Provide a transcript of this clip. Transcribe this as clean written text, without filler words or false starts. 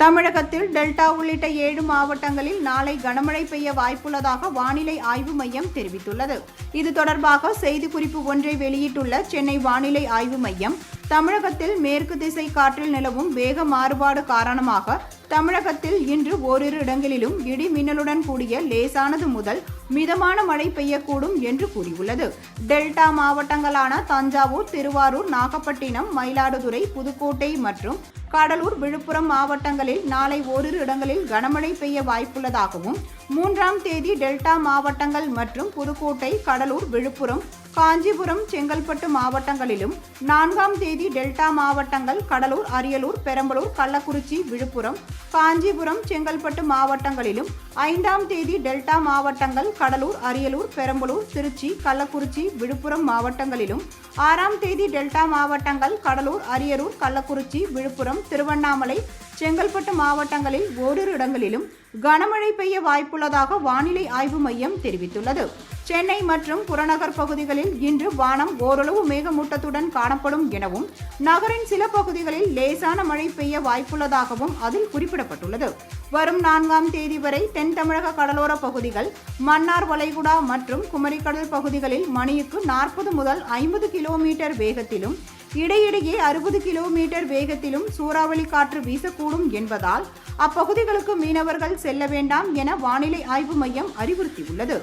தமிழகத்தில் டெல்டா உள்ளிட்ட 7 மாவட்டங்களில் நாளை கனமழை பெய்ய வாய்ப்புள்ளதாக வானிலை ஆய்வு மையம் தெரிவித்துள்ளது. இது தொடர்பாக செய்திக்குறிப்பு ஒன்றை வெளியிட்டுள்ள சென்னை வானிலை ஆய்வு மையம், தமிழகத்தில் மேற்கு திசை காற்றில் நிலவும் வேக மாறுபாடு காரணமாக தமிழகத்தில் இன்று ஓரிரு இடங்களிலும் இடி மின்னலுடன் கூடிய லேசானது முதல் மிதமான மழை பெய்யக்கூடும் என்று கூறியுள்ளது. டெல்டா மாவட்டங்களான தஞ்சாவூர், திருவாரூர், நாகப்பட்டினம், மயிலாடுதுறை, புதுக்கோட்டை மற்றும் கடலூர், விழுப்புரம் மாவட்டங்களில் நாளை ஓரிரு இடங்களில் கனமழை பெய்ய வாய்ப்புள்ளதாகவும், 3ஆம் தேதி டெல்டா மாவட்டங்கள் மற்றும் புதுக்கோட்டை, கடலூர், விழுப்புரம், காஞ்சிபுரம், செங்கல்பட்டு மாவட்டங்களிலும், 4ஆம் தேதி டெல்டா மாவட்டங்கள் கடலூர், அரியலூர், பெரம்பலூர், கள்ளக்குறிச்சி, விழுப்புரம், காஞ்சிபுரம், செங்கல்பட்டு மாவட்டங்களிலும், 5ஆம் தேதி டெல்டா மாவட்டங்கள் கடலூர், அரியலூர், பெரம்பலூர், திருச்சி, கள்ளக்குறிச்சி, விழுப்புரம் மாவட்டங்களிலும், 6ஆம் தேதி டெல்டா மாவட்டங்கள் கடலூர், அரியலூர், கள்ளக்குறிச்சி, விழுப்புரம், திருவண்ணாமலை, செங்கல்பட்டு மாவட்டங்களில் ஓரிரு இடங்களிலும் கனமழை பெய்ய வாய்ப்புள்ளதாக வானிலை ஆய்வு மையம் தெரிவித்துள்ளது. சென்னை மற்றும் புறநகர் பகுதிகளில் இன்று வானம் ஓரளவு மேகமூட்டத்துடன் காணப்படும் எனவும், நகரின் சில பகுதிகளில் லேசான மழை பெய்ய வாய்ப்புள்ளதாகவும் அதில் குறிப்பிடப்பட்டுள்ளது. வரும் 4ஆம் தேதி வரை தென் தமிழக கடலோர பகுதிகள், மன்னார் வளைகுடா மற்றும் குமரிக்கடல் பகுதிகளில் மணிக்கு 40 முதல் 50 கிலோமீட்டர் வேகத்திலும், இடையிடையே 60 கிலோமீட்டர் வேகத்திலும் சூறாவளி காற்று வீசக்கூடும் என்பதால் அப்பகுதிகளுக்கு மீனவர்கள் செல்ல வேண்டாம் என வானிலை ஆய்வு மையம் அறிவுறுத்தியுள்ளது.